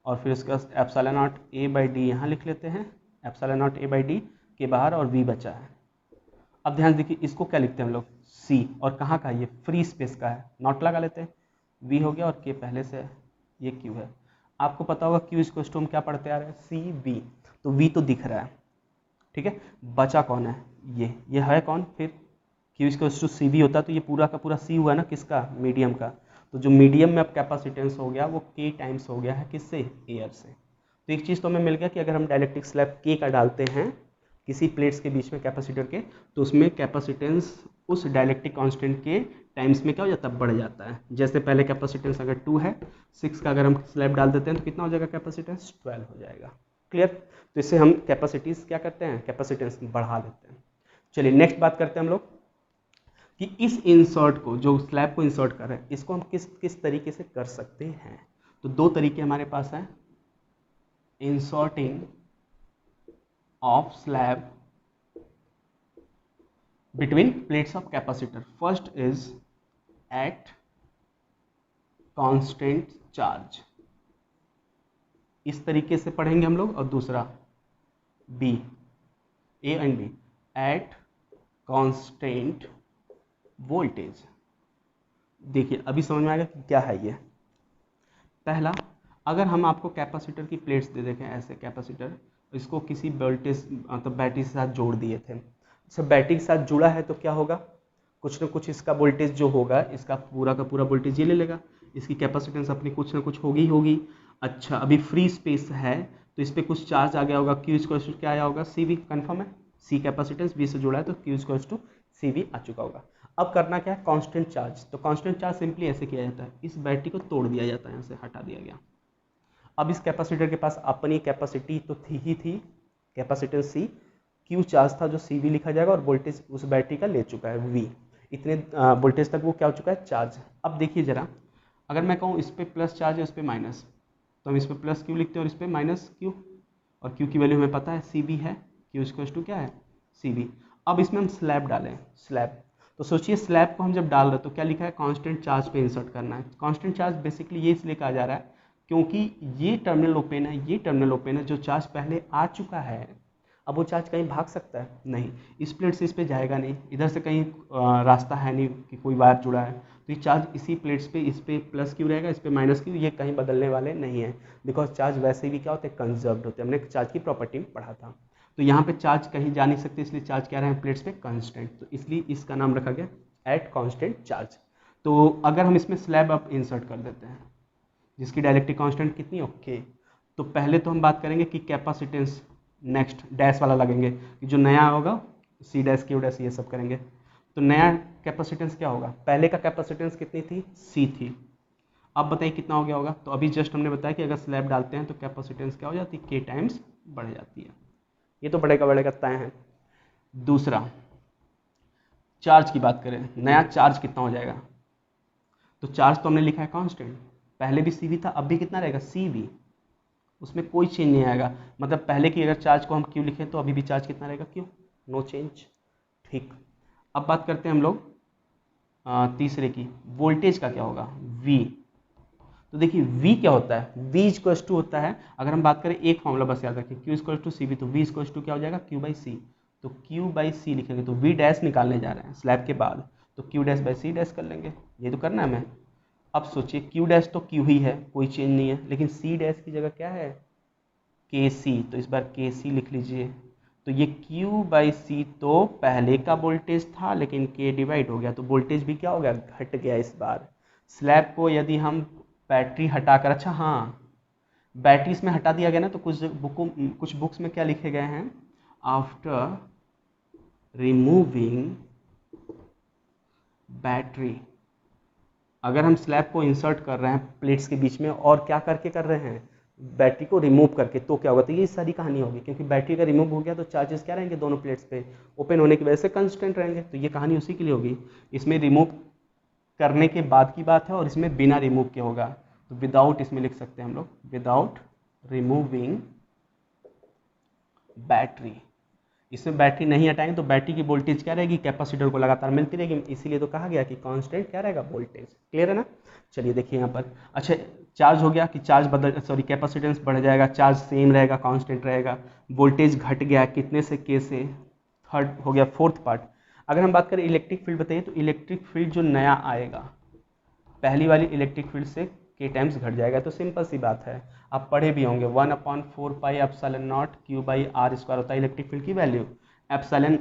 और फिर इसका epsilon naught A by D यहाँ लिख लेते हैं, epsilon naught A by D के बाहर, और वी बचा है। अब ध्यान देखिए इसको क्या लिखते हैं हम लोग, सी, और कहाँ का, ये फ्री स्पेस का है, नॉट लगा लेते हैं, वी हो गया और के पहले से है, ये क्यू है। आपको पता होगा क्यू इसको हम क्या पढ़ते आ रहे हैं, सी वी, तो वी तो दिख रहा है, ठीक है, बचा कौन है, ये है कौन, फिर क्यू इसको सी वी होता है, तो ये पूरा का पूरा सी हुआ ना किसका, मीडियम का, तो जो मीडियम में अब कैपेसिटेंस हो गया वो के टाइम्स हो गया है, किससे, एयर से। तो एक चीज़ तो हमें मिल गया कि अगर हम डायलेक्ट्रिक स्लैब के का डालते हैं किसी प्लेट्स के बीच में कैपेसिटर के, तो उसमें कैपेसिटेंस उस डायलेक्ट्रिक कांस्टेंट के टाइम्स में क्या हो जाता है, बढ़ जाता है। जैसे पहले कैपेसिटेंस अगर 2 है, 6 का अगर हम स्लैब डाल देते हैं तो कितना हो जाएगा कैपेसिटेंस, 12 हो जाएगा। क्लियर। तो इससे हम कैपेसिटीज क्या करते हैं, कैपेसिटेंस बढ़ा देते हैं। चलिए नेक्स्ट बात करते हैं हम लोग कि इस इंसर्ट को, जो स्लैब को इंसर्ट कर रहे हैं, इसको हम किस किस तरीके से कर सकते हैं। तो दो तरीके हमारे पास हैं, inserting of slab between plates of capacitor. First is at constant charge, इस तरीके से पढ़ेंगे हम लोग, और दूसरा B, A and B, at constant voltage. देखिए अभी समझ में आएगा कि क्या है ये। पहला, अगर हम आपको कैपेसिटर की प्लेट्स दे देखें, ऐसे कैपेसिटर, इसको किसी वोल्टेज मतलब बैटरी के साथ जोड़ दिए थे, सब बैटरी के साथ जुड़ा है तो क्या होगा, कुछ ना कुछ इसका वोल्टेज जो होगा, इसका पूरा का पूरा वोल्टेज ये ले लेगा, इसकी कैपेसिटेंस अपनी कुछ ना कुछ होगी होगी। अच्छा, अभी फ्री स्पेस है तो इस पर कुछ चार्ज आ गया होगा, क्यू इक्वल्स टू क्या आया होगा, सी वी, कन्फर्म है, सी कैपेसिटेंस वी से जुड़ा है तो Q equals to C V आ चुका होगा। अब करना क्या है, कांस्टेंट चार्ज। तो कांस्टेंट चार्ज सिंपली ऐसे किया जाता है, इस बैटरी को तोड़ दिया जाता है, यहाँ से हटा दिया गया। अब इस कैपेसिटर के पास अपनी कैपेसिटी तो थी ही थी, कैपेसिटेंस सी, क्यू चार्ज था जो सी वी लिखा जाएगा, और वोल्टेज उस बैटरी का ले चुका है वी, इतने वोल्टेज तक वो क्या हो चुका है, चार्ज। अब देखिए जरा, अगर मैं कहूँ इस पर प्लस चार्ज है, उस पर माइनस, तो हम इस पर प्लस क्यू लिखते हैं और इस पर माइनस क्यू, और क्यू की वैल्यू हमें पता है सी वी है, क्यू इक्वल्स टू क्या है, सी वी। अब इसमें हम स्लैब डालें, स्लैब, तो सोचिए स्लैब को हम जब डाल रहे हैं तो क्या लिखा है, कांस्टेंट चार्ज पे इंसर्ट करना है। कांस्टेंट चार्ज बेसिकली ये इसलिए कहा जा रहा है क्योंकि ये टर्मिनल ओपन है, ये टर्मिनल ओपन है, जो चार्ज पहले आ चुका है, अब वो चार्ज कहीं भाग सकता है नहीं, इस प्लेट से इस पे जाएगा नहीं, इधर से कहीं रास्ता है नहीं कि कोई वायर जुड़ा है, तो ये चार्ज इसी प्लेट्स पे, इस पे प्लस क्यू रहेगा, इस पे माइनस क्यू, ये कहीं बदलने वाले नहीं है, बिकॉज चार्ज वैसे भी क्या होते हैं, कंजर्व्ड होते हैं, हमने चार्ज की प्रॉपर्टी में पढ़ा था। तो यहाँ पे चार्ज कहीं जा नहीं सकते, इसलिए चार्ज क्या रहे हैं प्लेट्स पे, कांस्टेंट, तो इसलिए इसका नाम रखा गया एट कांस्टेंट चार्ज। तो अगर हम इसमें स्लैब अप इंसर्ट कर देते हैं जिसकी डायलेक्ट्रिक कांस्टेंट कितनी, ओके, तो पहले तो हम बात करेंगे कि कैपेसिटेंस, नेक्स्ट डैश वाला लगेंगे कि जो नया होगा सी डैश क्यू डैश ये सब करेंगे। तो नया कैपेसिटेंस क्या होगा, पहले का कैपेसिटेंस कितनी थी, सी थी, अब बताइए कितना हो गया होगा। तो अभी जस्ट हमने बताया कि अगर स्लैब डालते हैं तो कैपेसिटेंस क्या हो जाती है, के टाइम्स बढ़ जाती है, ये तो बढ़ेगा तय है। दूसरा, चार्ज की बात करें, नया चार्ज कितना हो जाएगा, तो चार्ज तो हमने लिखा है कांस्टेंट, पहले भी सी वी था, अब भी कितना रहेगा, सी वी, उसमें कोई चेंज नहीं आएगा, मतलब पहले की अगर चार्ज को हम क्यू लिखें तो अभी भी चार्ज कितना रहेगा, क्यू, नो चेंज। ठीक, अब बात करते हैं हम लोग तीसरे की, वोल्टेज का क्या होगा, वी। तो देखिए वी क्या होता है, वी इक्वल्स टू होता है, अगर हम बात करें एक फॉर्मूला बस याद रखें, Q equals to C V, तो वी इक्वल्स टू क्या हो जाएगा, क्यू बाई सी, तो क्यू बाई सी लिखेंगे, तो वी डैश निकालने जा रहे हैं स्लैब के बाद, तो Q dash by C dash कर लेंगे, ये तो करना है हमें। अब सोचिए क्यू डैश तो क्यू ही है, कोई चेंज नहीं है, लेकिन सी डैश की जगह क्या है, के सी, तो इस बार के सी लिख लीजिए। तो ये क्यू बाई सी तो पहले का वोल्टेज था, लेकिन के डिवाइड हो गया तो वोल्टेज भी क्या हो गया, घट गया इस बार। स्लैब को यदि हम बैटरी हटाकर, अच्छा हाँ, बैटरी इसमें हटा दिया गया ना, तो कुछ बुक्स में क्या लिखे गए हैं, आफ्टर रिमूविंग बैटरी, अगर हम स्लैब को इंसर्ट कर रहे हैं प्लेट्स के बीच में और क्या करके कर रहे हैं, बैटरी को रिमूव करके, तो क्या होगा, तो ये सारी कहानी होगी, क्योंकि बैटरी का रिमूव हो गया तो चार्जेस क्या रहेंगे, दोनों प्लेट्स पे ओपन होने की वजह से कंस्टेंट रहेंगे, तो ये कहानी उसी के लिए होगी। इसमें रिमूव करने के बाद की बात है और इसमें बिना रिमूव के होगा, तो विदाउट इसमें लिख सकते हैं हम लोग, विदाउट रिमूविंग बैटरी। इसमें बैटरी नहीं हटाएंगे तो बैटरी की वोल्टेज क्या रहेगी, कैपेसिटर को लगातार मिलती रहेगी, इसीलिए तो कहा गया कि कांस्टेंट क्या रहेगा, वोल्टेज। क्लियर है ना। चलिए देखिए यहाँ पर, अच्छा चार्ज हो गया कि चार्ज बदल, सॉरी कैपेसिटेंस बढ़ जाएगा, चार्ज सेम रहेगा, कांस्टेंट रहेगा, वोल्टेज घट गया कितने से, के से, थर्ड हो गया, फोर्थ पार्ट। अगर हम बात करें इलेक्ट्रिक फील्ड, बताइए तो इलेक्ट्रिक फील्ड जो नया आएगा, पहली वाली इलेक्ट्रिक फील्ड से के टाइम्स घट जाएगा, तो सिंपल सी बात है, आप पढ़े भी होंगे 1/4 pi epsilon not Q by R square होता है इलेक्ट्रिक फील्ड की वैल्यू। एप्सिलॉन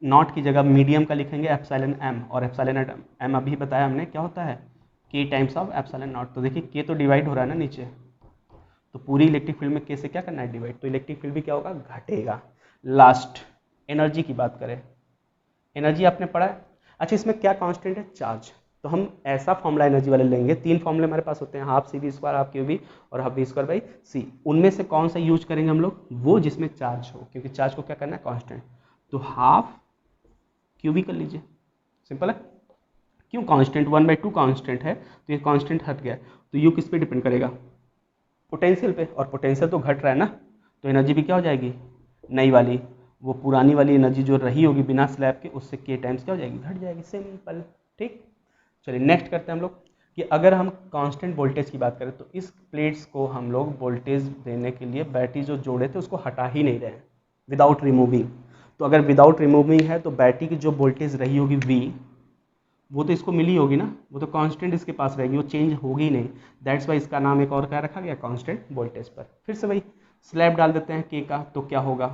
नॉट की जगह मीडियम का लिखेंगे एप्सिलॉन एम, और एप्सिलॉन एम अभी बताया हमने क्या होता है, K times of epsilon not. तो देखिए के तो डिवाइड हो रहा है ना नीचे, तो पूरी इलेक्ट्रिक फील्ड में के से क्या करना है, डिवाइड, तो इलेक्ट्रिक फील्ड भी क्या होगा, घटेगा। लास्ट, एनर्जी की बात करें, एनर्जी आपने पढ़ा है। अच्छा इसमें क्या कांस्टेंट है, चार्ज, तो हम ऐसा फॉर्मूला एनर्जी वाले लेंगे, तीन फॉर्मूले हमारे पास होते हैं, half C V square, half Q V और half V square by C, उनमें से कौन सा यूज करेंगे हम लोग, वो जिसमें चार्ज हो, क्योंकि चार्ज को क्या करना है, कांस्टेंट, तो हाफ क्यू वी कर लीजिए, सिंपल है। क्यों कांस्टेंट, 1/2 कांस्टेंट है तो ये कांस्टेंट हट गया, तो यू किस पे डिपेंड करेगा, पोटेंशियल पे, और पोटेंशियल तो घट रहा है ना, तो एनर्जी भी क्या हो जाएगी, नई वाली, वो पुरानी वाली एनर्जी जो रही होगी बिना स्लैब के, उससे के टाइम्स क्या हो जाएगी, घट जाएगी, सिंपल। ठीक, चलिए नेक्स्ट करते हैं हम लोग कि अगर हम कांस्टेंट वोल्टेज की बात करें तो इस प्लेट्स को हम लोग वोल्टेज देने के लिए बैटरी जो जोड़े थे उसको हटा ही नहीं रहे हैं, विदाउट रिमूविंग। तो अगर विदाउट रिमूविंग है तो बैटरी की जो वोल्टेज रही होगी V, वो तो इसको मिली होगी ना, वो तो कांस्टेंट इसके पास रहेगी, वो चेंज होगी ही नहीं। दैट्स वाई इसका नाम एक और क्या रखा गया, कांस्टेंट वोल्टेज पर। फिर से वही स्लैब डाल देते हैं K का, तो क्या होगा,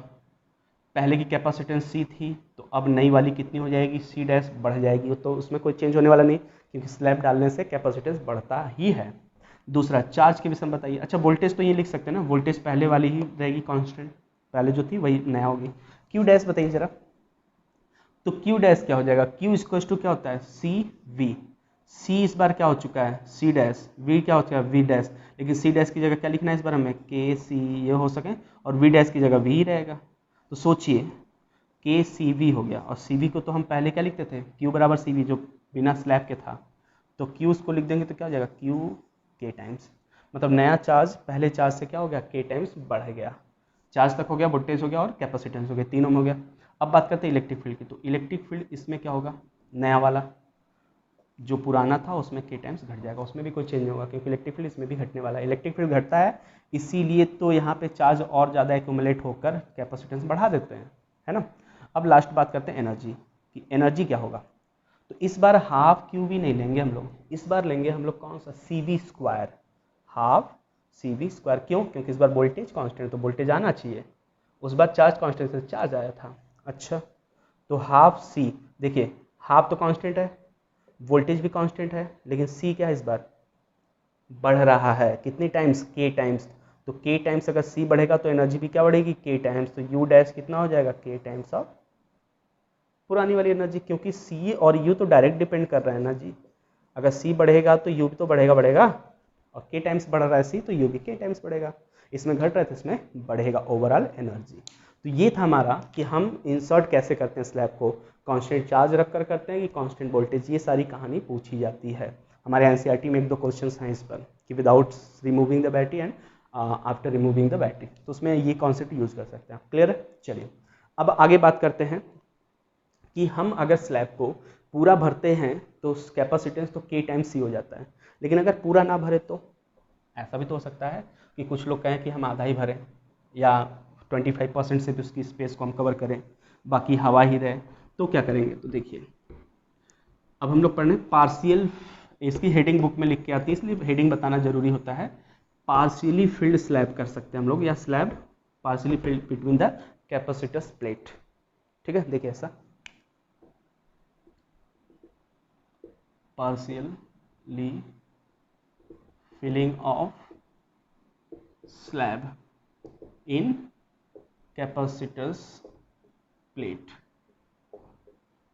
पहले की कैपेसिटेंस C थी, तो अब नई वाली कितनी हो जाएगी, C डैश बढ़ जाएगी, तो उसमें कोई चेंज होने वाला नहीं, क्योंकि स्लैब डालने से कैपेसिटेंस बढ़ता ही है। दूसरा चार्ज के विषय में बताइए। अच्छा, वोल्टेज तो ये लिख सकते हैं ना, वोल्टेज पहले वाली ही रहेगी कांस्टेंट, पहले जो थी वही नया होगी। Q डैश बताइए जरा, तो Q डैश क्या हो जाएगा, Q इक्वल्स टू क्या होता है, CV। C इस बार क्या हो चुका है, C डैश, V क्या हो चुका है, V डैश, लेकिन C डैश की जगह क्या लिखना है इस बार हमें, KC, ये हो सके, और V डैश की जगह V ही रहेगा। तो सोचिए KCV हो गया, और CV को तो हम पहले क्या लिखते थे, Q बराबर CV, जो बिना स्लैब के था, तो Q उसको लिख देंगे तो क्या हो जाएगा, Q K टाइम्स, मतलब नया चार्ज पहले चार्ज से क्या हो गया, K टाइम्स बढ़ गया। चार्ज तक हो गया, वोल्टेज हो गया और कैपेसिटेंस हो गया, तीनों में हो गया। अब बात करते हैं इलेक्ट्रिक फील्ड की, तो इलेक्ट्रिक फील्ड इसमें क्या होगा, नया वाला, जो पुराना था उसमें K टाइम्स घट जाएगा, उसमें भी कोई चेंज होगा, क्योंकि इलेक्ट्रिक फील्ड इसमें भी घटने वाला है। इलेक्ट्रिक फील्ड घटता है, इसीलिए तो यहाँ पे चार्ज और ज़्यादा एक्यूमुलेट होकर कैपेसिटेंस बढ़ा देते हैं, है ना। अब लास्ट बात करते हैं एनर्जी कि एनर्जी क्या होगा। तो इस बार हाफ QV नहीं लेंगे हम लोग, इस बार लेंगे हम लोग कौन सा, CV square, half CV square. क्यों, क्योंकि इस बार वोल्टेज कांस्टेंट, तो वोल्टेज आना चाहिए, उस बार चार्ज कांस्टेंट से चार्ज आया था। अच्छा, तो हाफ C, देखिए हाफ तो कांस्टेंट है, वोल्टेज भी कांस्टेंट है, लेकिन C क्या है, इस बार बढ़ रहा है, कितनी टाइम्स, K टाइम्स। तो K टाइम्स अगर C बढ़ेगा तो एनर्जी भी क्या बढ़ेगी, K टाइम्स। तो U डैश कितना हो जाएगा, K टाइम्स ऑफ पुरानी वाली एनर्जी, क्योंकि C और U तो डायरेक्ट डिपेंड कर रहा है ना जी। अगर C बढ़ेगा तो U भी तो बढ़ेगा, और K टाइम्स बढ़ रहा है C, तो U भी K टाइम्स बढ़ेगा। इसमें घट रहा है तो इसमें बढ़ेगा ओवरऑल एनर्जी। तो ये था हमारा कि हम इंसर्ट कैसे करते हैं स्लैब को, कांस्टेंट चार्ज रख कर करते हैं कि कांस्टेंट वोल्टेज, ये सारी कहानी पूछी जाती है। हमारे एनसीईआरटी में 1-2 क्वेश्चंस हैं इस पर कि without removing the battery and after removing the battery, तो उसमें ये कॉन्सेप्ट यूज कर सकते हैं। क्लियर है, चलिए अब आगे बात करते हैं कि हम अगर स्लैब को पूरा भरते हैं तो कैपेसिटेंस तो K टाइम्स C हो जाता है, लेकिन अगर पूरा ना भरे तो ऐसा भी तो हो सकता है कि कुछ लोग कहें कि हम आधा ही भरें, या 25% से भी उसकी स्पेस को हम कवर करें, बाकी हवा ही रहे, तो क्या करेंगे। तो देखिए अब हम लोग पढ़ने पार्शियल, इसकी हेडिंग बुक में लिख के आती है इसलिए हेडिंग बताना जरूरी होता है। पार्शियली फिल्ड स्लैब कर सकते हैं हम लोग, या slab partially field between the capacitors plate. ठीक है, देखिए ऐसा partially filling of slab in capacitors plate,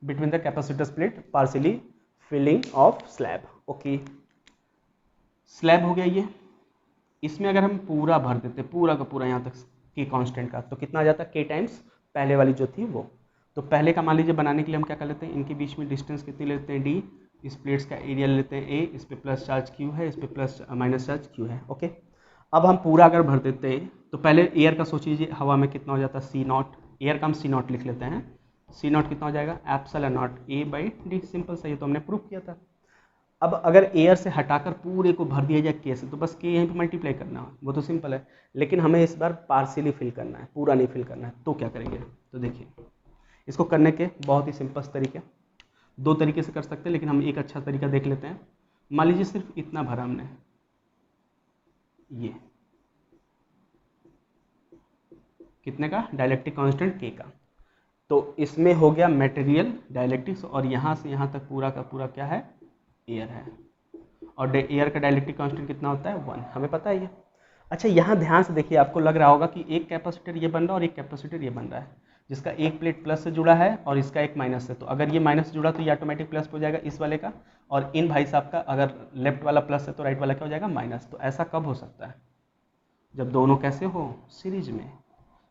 between the capacitors plate partially filling of slab। Okay, slab हो गया ये, इसमें अगर हम पूरा भर देते, पूरा का पूरा यहाँ तक के कांस्टेंट का, तो कितना आ जाता है, K टाइम्स पहले वाली जो थी वो। तो पहले का मान लीजिए बनाने के लिए हम क्या कर लेते हैं, इनके बीच में डिस्टेंस कितनी लेते हैं, D, इस प्लेट्स का एरिया लेते हैं A, इस पे प्लस चार्ज Q है, इस पे प्लस माइनस चार्ज Q है। ओके, अब हम पूरा अगर भर देते हैं तो पहले एयर का सोच लीजिए, हवा में कितना हो जाता है, C0, एयर का हम C0 लिख लेते हैं, C0 कितना हो जाएगा, एप्सिलॉन नॉट A/D, सिंपल सा, ये तो हमने प्रूव किया था। अब अगर एयर से हटाकर पूरे को भर दिया जाए K से, तो बस K यहीं पे मल्टीप्लाई करना है, वो तो सिंपल है। लेकिन हमें इस बार पार्शियली फिल करना है, पूरा नहीं फिल करना है, तो क्या करेंगे। तो देखिए इसको करने के बहुत ही सिंपल तरीके, 2 तरीके से कर सकते हैं, लेकिन हम एक अच्छा तरीका देख लेते हैं। मान लीजिए सिर्फ इतना भरा हमने, ये कितने का, डाइलेक्ट्रिक कांस्टेंट K का, तो इसमें हो गया मटेरियल डाइलेक्ट्रिक्स, और यहाँ से यहाँ तक पूरा का पूरा क्या है, एयर है, और एयर का डाइलेक्ट्रिक कांस्टेंट कितना होता है, 1, हमें पता है ये। अच्छा, यहाँ ध्यान से देखिए, आपको लग रहा होगा कि एक कैपेसिटर ये बन रहा है और एक कैपेसिटर ये बन रहा है, जिसका एक प्लेट प्लस से जुड़ा है और इसका एक माइनस से। तो अगर ये माइनस से जुड़ा तो ये ऑटोमेटिक प्लस हो जाएगा इस वाले का, और इन भाई साहब का अगर लेफ्ट वाला प्लस है तो राइट वाला क्या हो जाएगा, माइनस। तो ऐसा कब हो सकता है, जब दोनों कैसे हो, सीरीज में।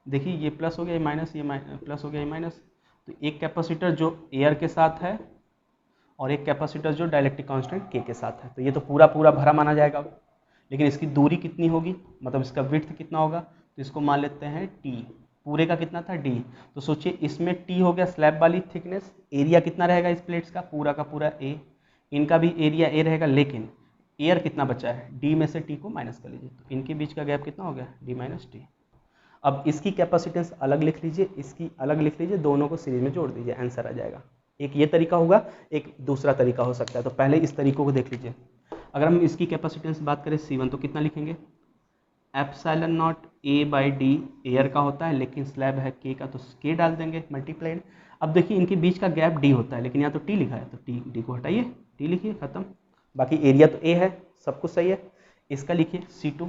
देखिए ये प्लस हो गया, ये माइनस, ये प्लस हो गया, ये माइनस। तो एक कैपेसिटर जो एयर के साथ है और एक कैपेसिटर जो डाइलेक्ट्रिक कांस्टेंट K के साथ है, तो ये तो पूरा पूरा भरा माना जाएगा। लेकिन इसकी दूरी कितनी होगी, मतलब इसका विड्थ कितना होगा, तो इसको मान लेते हैं टी। पूरे का कितना था डी, तो सोचिए इसमें टी हो गया स्लैब वाली थिकनेस, एरिया कितना रहेगा इस प्लेट्स का पूरा ए, इनका भी एरिया ए रहेगा, लेकिन एयर कितना बचा है, डी में से टी को माइनस कर लीजिए, तो इनके बीच का गैप कितना हो गया, डी माइनस टी। अब इसकी कैपेसिटेंस अलग लिख लीजिए, इसकी अलग लिख लीजिए, दोनों को सीरीज में जोड़ दीजिए, आंसर आ जाएगा। एक ये तरीका होगा, एक दूसरा तरीका हो सकता है, तो पहले इस तरीकों को देख लीजिए। अगर हम इसकी कैपेसिटेंस बात करें C1, तो कितना लिखेंगे, epsilon naught A by D air का होता है, लेकिन स्लैब है के का, तो के डाल देंगे मल्टीप्लाइड। अब देखिए इनके बीच का गैप डी होता है, लेकिन यहाँ तो टी लिखा है, तो टी, डी को हटाइए, टी लिखिए, खत्म। बाकी एरिया तो ए है, सब कुछ सही है। इसका लिखिए C2,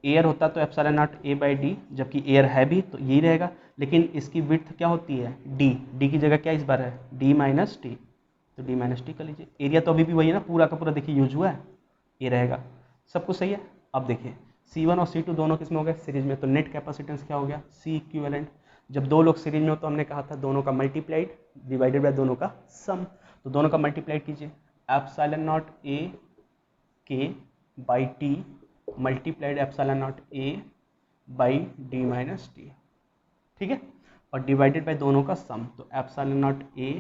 एयर होता तो epsilon naught A by D, जबकि एयर है भी तो यही रहेगा, लेकिन इसकी विड्थ क्या होती है, डी, डी की जगह क्या इस बार है, डी माइनस टी, तो डी माइनस टी कर लीजिए। एरिया तो अभी भी वही है ना, पूरा का पूरा देखिए यूज हुआ है, ये रहेगा, सब कुछ सही है। अब देखिए C1 और C2 दोनों किस में हो गए, सीरीज में, तो नेट कैपेसिटेंस क्या हो गया, C इक्विवेलेंट। जब दो लोग सीरीज में हो तो हमने कहा था दोनों का मल्टीप्लाइड डिवाइडेड बाय दोनों का सम, तो दोनों का मल्टीप्लाइड कीजिए, एप्सिलॉन नॉट ए के by T multiplied epsilon naught A by D minus T, ठीक है, और डिवाइडेड बाय दोनों का सम, तो एप्सिलॉन नॉट ए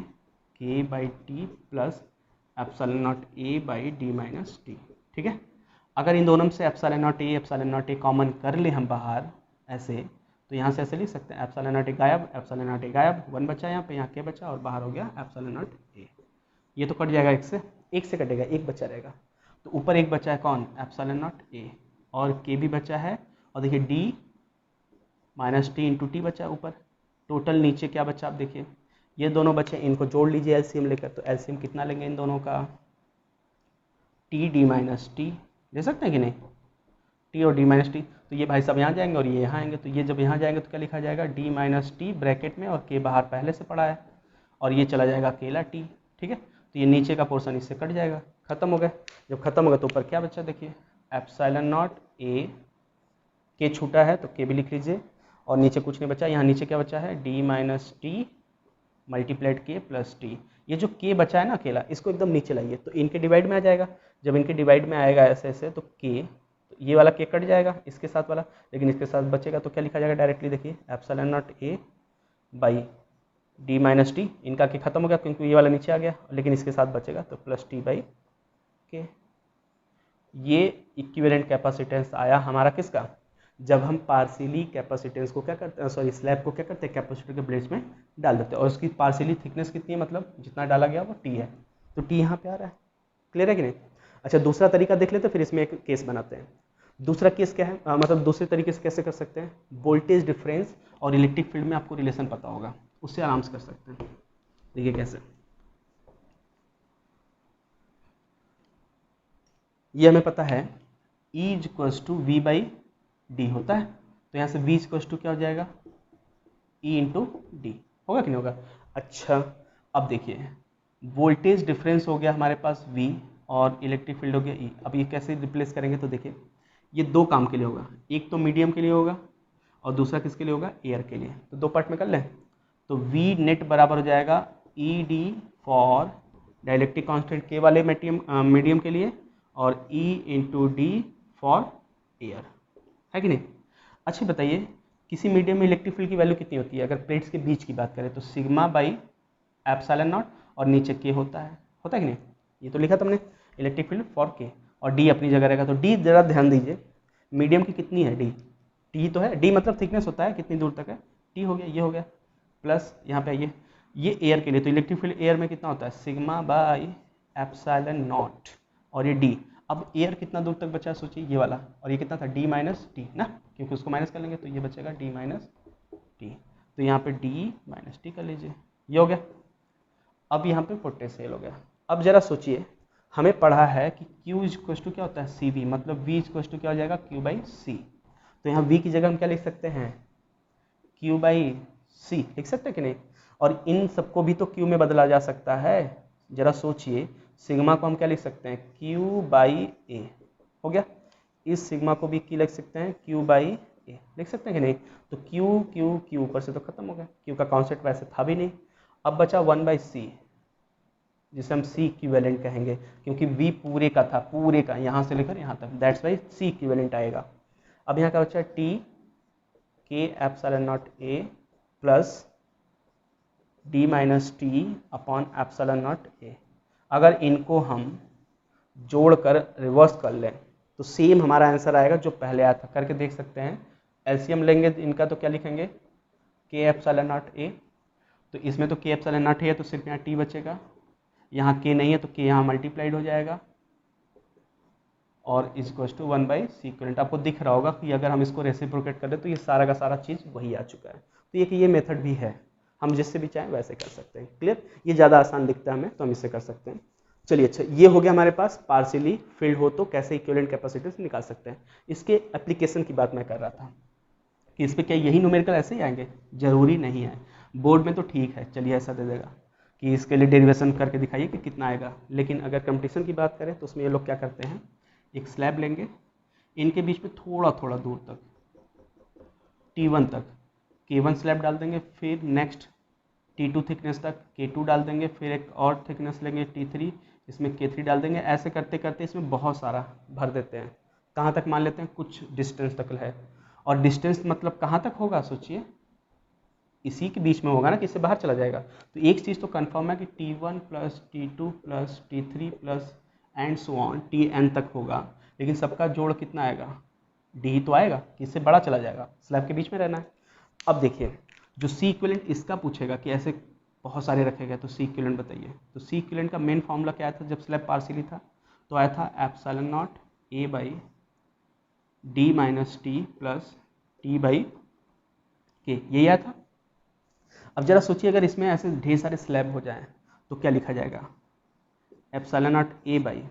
के by T plus epsilon naught A by D minus T, ठीक है। अगर इन दोनों में से एप्सिलॉन नॉट ए कॉमन कर ले हम बाहर ऐसे, तो यहाँ से ऐसे लिख सकते हैं, एप्सिलॉन नॉट ए गायब, एप्सिलॉन नॉट ए गायब, 1 बचा यहाँ पे, यहाँ के बचा, और बाहर हो गया एप्सिलॉन नॉट ए। ये तो कट जाएगा, एक से कटेगा, एक बचा रहेगा, तो ऊपर एक बचा है कौन, एप्सिलॉन नॉट ए, और के भी बचा है, और देखिए D minus T into T बचा है ऊपर, टोटल नीचे क्या बचा, आप देखिए ये दोनों बचे, इनको जोड़ लीजिए एलसीएम लेकर, तो एलसीएम कितना लेंगे इन दोनों का, टी डी माइनस टी, ले सकते हैं कि नहीं, टी और डी माइनस टी, तो ये भाई सब यहाँ जाएंगे और ये यहाँ आएंगे, तो ये जब यहाँ जाएंगे तो क्या लिखा जाएगा, डी माइनस टी ब्रैकेट में, और के बाहर पहले से पड़ा है, और ये चला जाएगा अकेला टी, ठीक है, तो ये नीचे का पोर्शन इससे कट जाएगा, खत्म हो गया। जब खत्म होगा तो ऊपर क्या बचा, देखिए एप्सिलॉन नॉट ए, के छूटा है तो के भी लिख लीजिए, और नीचे कुछ नहीं बचा, यहाँ नीचे क्या बचा है, डी माइनस टी मल्टीप्लाइड के प्लस टी। ये जो के बचा है ना अकेला, इसको एकदम नीचे लाइए, तो इनके डिवाइड में आ जाएगा, जब इनके डिवाइड में आएगा ऐसे ऐसे, तो के, तो ये वाला के कट जाएगा इसके साथ वाला, लेकिन इसके साथ बचेगा, तो क्या लिखा जाएगा डायरेक्टली, देखिए epsilon naught A by D minus T, इनका के खत्म हो गया क्योंकि ये वाला नीचे आ गया, लेकिन इसके साथ बचेगा, तो प्लस टी बाई के। ये इक्विवेलेंट कैपेसिटेंस आया हमारा किसका, जब हम पार्शियली कैपेसिटेंस को क्या करते हैं, सॉरी स्लैब को क्या करते हैं, कैपेसिटर के प्लेट्स में डाल देते हैं, और उसकी पार्शियली थिकनेस कितनी है, मतलब जितना डाला गया वो टी है, तो टी यहाँ पे आ रहा है, क्लियर है कि नहीं। अच्छा दूसरा तरीका देख लेते हैं, फिर इसमें एक केस बनाते हैं। दूसरा केस क्या है, मतलब दूसरे तरीके से कैसे कर सकते हैं, वोल्टेज डिफरेंस और इलेक्ट्रिक फील्ड में आपको रिलेशन पता होगा, उससे आराम से कर सकते हैं। देखिए कैसे, ये हमें पता है E equals to V by D होता है, तो यहाँ से V इक्वल्स टू क्या हो जाएगा, E इंटू डी, होगा कि नहीं होगा। अच्छा अब देखिए वोल्टेज डिफरेंस हो गया हमारे पास V, और इलेक्ट्रिक फील्ड हो गया E। अब ये कैसे रिप्लेस करेंगे, तो देखिए ये दो काम के लिए होगा, एक तो मीडियम के लिए होगा और दूसरा किसके लिए होगा, एयर के लिए, तो दो पार्ट में कर लें, तो V नेट बराबर हो जाएगा E D for dielectric constant के वाले मीडियम के लिए, और E into D for air, है कि नहीं। अच्छा बताइए किसी मीडियम में इलेक्ट्रिक फील्ड की वैल्यू कितनी होती है, अगर प्लेट्स के बीच की बात करें तो सिग्मा बाई एप्सिलॉन नॉट, और नीचे के होता है कि नहीं, ये तो लिखा तुमने इलेक्ट्रिक फील्ड फॉर के, और डी अपनी जगह रहेगा, तो डी जरा ध्यान दीजिए, मीडियम की कितनी है, डी, टी तो है, डी मतलब थिकनेस होता है कितनी दूर तक है, टी हो गया, ये हो गया, प्लस यहाँ पे ये एयर के लिए, तो इलेक्ट्रिक फील्ड एयर में कितना होता है, सिग्मा बाई एप्सिलॉन नॉट, और ये डी। अब एयर कितना दूर तक बचा सोचिए, ये वाला, और ये कितना था, डी माइनस टी ना, क्योंकि उसको माइनस कर लेंगे तो ये बचेगा डी माइनस टी, तो यहाँ पे डी माइनस टी कर लीजिए, ये हो गया। अब यहाँ पे पोटेंशियल हो गया। अब जरा सोचिए हमें पढ़ा है कि Q इक्वल्स टू क्या होता है, सी वी, मतलब V इक्वल्स टू क्या हो जाएगा, Q बाई सी, तो यहाँ V की जगह हम क्या लिख सकते हैं, Q बाई सी लिख सकते हैं कि नहीं, और इन सबको भी तो Q में बदला जा सकता है, जरा सोचिए सिग्मा को हम क्या लिख सकते हैं, Q बाई ए, हो गया, इस सिग्मा को भी की लिख सकते हैं, Q बाई ए लिख सकते हैं कि नहीं, तो Q ऊपर से तो खत्म हो गया, Q का कॉन्सेप्ट वैसे था भी नहीं। अब बचा 1 बाई सी, जिसे हम सी इक्विवेलेंट कहेंगे, क्योंकि V पूरे का था, पूरे का यहाँ से लेकर यहाँ तक, दैट्स वाई सी इक्विवेलेंट आएगा। अब यहाँ का बच्चा है टी के एप्सिलॉन नॉट ए plus D minus T upon epsilon naught ए। अगर इनको हम जोड़कर रिवर्स कर लें तो सेम हमारा आंसर आएगा जो पहले आया था, करके देख सकते हैं। एलसीएम लेंगे इनका तो क्या लिखेंगे, के एप्सिलॉन नॉट ए, तो इसमें तो के एप्सिलॉन नॉट है तो सिर्फ यहाँ टी बचेगा, यहाँ के नहीं है तो के यहाँ मल्टीप्लाइड हो जाएगा और इक्वल्स टू 1/c इक्विवेलेंट। आपको दिख रहा होगा कि अगर हम इसको रेसिप्रोकेट कर दें तो ये सारा का सारा चीज़ वही आ चुका है। तो ये मेथड भी है, हम जिससे भी चाहें वैसे कर सकते हैं। क्लियर, ये ज़्यादा आसान दिखता है हमें तो हम इससे कर सकते हैं। चलिए अच्छा, ये हो गया हमारे पास पार्शियली फिल्ड हो तो कैसे इक्विवेलेंट कैपेसिटी से निकाल सकते हैं। इसके एप्लीकेशन की बात मैं कर रहा था कि इस पर क्या यही न्यूमेरिकल ऐसे ही आएंगे, जरूरी नहीं है। बोर्ड में तो ठीक है, चलिए ऐसा दे देगा कि इसके लिए डेरिवेशन करके दिखाइए कि कितना आएगा, लेकिन अगर कंपटीशन की बात करें तो उसमें ये लोग क्या करते हैं, एक स्लैब लेंगे, इनके बीच में थोड़ा थोड़ा दूर तक T1 तक K1 स्लैब डाल देंगे, फिर नेक्स्ट T2 थिकनेस तक K2 डाल देंगे, फिर एक और थिकनेस लेंगे T3, इसमें K3 डाल देंगे। ऐसे करते करते इसमें बहुत सारा भर देते हैं। कहाँ तक मान लेते हैं, कुछ डिस्टेंस तक है, और डिस्टेंस मतलब कहाँ तक होगा, सोचिए इसी के बीच में होगा ना कि इससे बाहर चला जाएगा। तो एक चीज़ तो कंफर्म है कि T1 plus T2 plus T3 plus and so on Tn तक होगा, लेकिन सबका जोड़ कितना आएगा, D तो आएगा कि इससे बड़ा चला जाएगा, स्लैब के बीच में रहना है। अब देखिए जो सी इक्विवेलेंट इसका पूछेगा कि ऐसे बहुत सारे रखे गए तो सी इक्विवेलेंट बताइए। तो सी इक्विवेलेंट का मेन फॉर्मूला क्या आया था जब स्लैब पार्शियली था, तो आया था epsilon naught A by D minus T plus T by के, यही आया था। अब जरा सोचिए अगर इसमें ऐसे ढेर सारे स्लैब हो जाएं तो क्या लिखा जाएगा, epsilon naught A by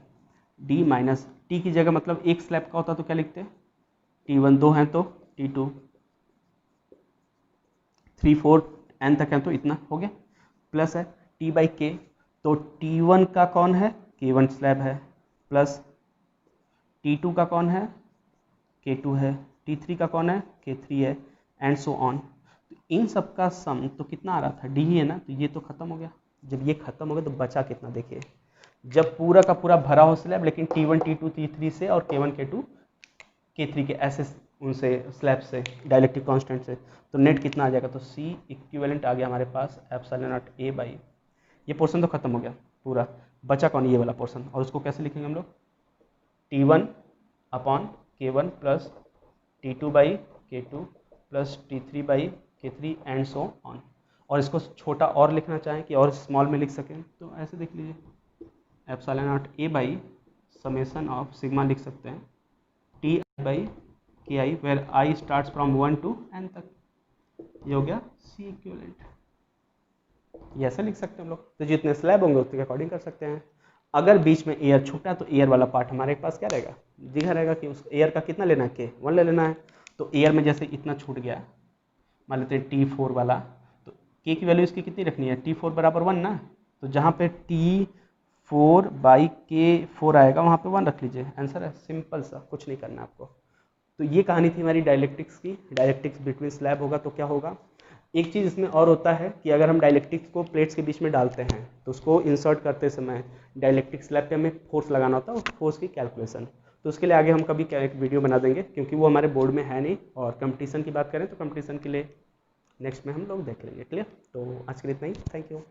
D minus T की जगह मतलब एक स्लैब का होता तो क्या लिखते, T1 2 हैं तो T2 3 4 n तक है तो इतना हो गया, प्लस है T बाई के, तो T1 का कौन है, K1 स्लैब है, प्लस T2 का कौन है, K2 है, T3 का कौन है, K3 है, एंड सो ऑन। तो इन सब का सम तो कितना आ रहा था, डी ही है ना, तो ये तो खत्म हो गया। जब ये खत्म हो गया तो बचा कितना, देखिए जब पूरा का पूरा भरा हो स्लैब लेकिन T1 T2 T3 से और K1 K2 K3 के ऐसे उनसे स्लैब से डाइलेक्ट्रिक कांस्टेंट से, तो नेट कितना आ जाएगा, तो सी इक्विवेलेंट आ गया हमारे पास एप्सिलॉन नॉट ए बाई, ये पोर्शन तो खत्म हो गया पूरा, बचा कौन, ये वाला पोर्शन, और उसको कैसे लिखेंगे हम लोग, T1 upon K1 plus T2 by K2 plus T3 by K3 and so on. और इसको छोटा और लिखना चाहें कि और स्मॉल में लिख सकें तो ऐसे देख लीजिए, epsilon naught A by summation of sigma लिख सकते हैं T by K I, where I starts from 1 to n तक, ये हो गया सी इक्विवेलेंट। ये ऐसे लिख सकते हैं हम लोग, तो जितने स्लैब होंगे उतने के अकॉर्डिंग कर सकते हैं। अगर बीच में एयर छूटा तो एयर वाला पार्ट हमारे पास क्या रहेगा, दिखा रहेगा कि उस एयर का कितना लेना है, के 1 ले लेना है। तो एयर में जैसे इतना छूट गया, मान लेते हैं T4 वाला, तो के की वैल्यू इसकी कितनी रखनी है, T4 बराबर 1 ना, तो जहाँ पे T4 बाई K4 आएगा वहाँ पे 1 रख लीजिए, आंसर है, सिंपल सा, कुछ नहीं करना आपको। तो ये कहानी थी हमारी डाइलेक्ट्रिक्स की। डाइलेक्ट्रिक्स बिटवीन स्लैब होगा तो क्या होगा, एक चीज़ इसमें और होता है कि अगर हम डाइलेक्ट्रिक्स को प्लेट्स के बीच में डालते हैं तो उसको इंसर्ट करते समय डाइलेक्ट्रिक स्लैब पे हमें फोर्स लगाना होता है, उस फोर्स की कैलकुलेशन, तो उसके लिए आगे हम कभी एक वीडियो बना देंगे क्योंकि वो हमारे बोर्ड में है नहीं। और कंपटीशन की बात करें तो कंपटीशन के लिए नेक्स्ट में हम लोग देख लेंगे। क्लियर, तो आज के लिए इतना ही, थैंक यू।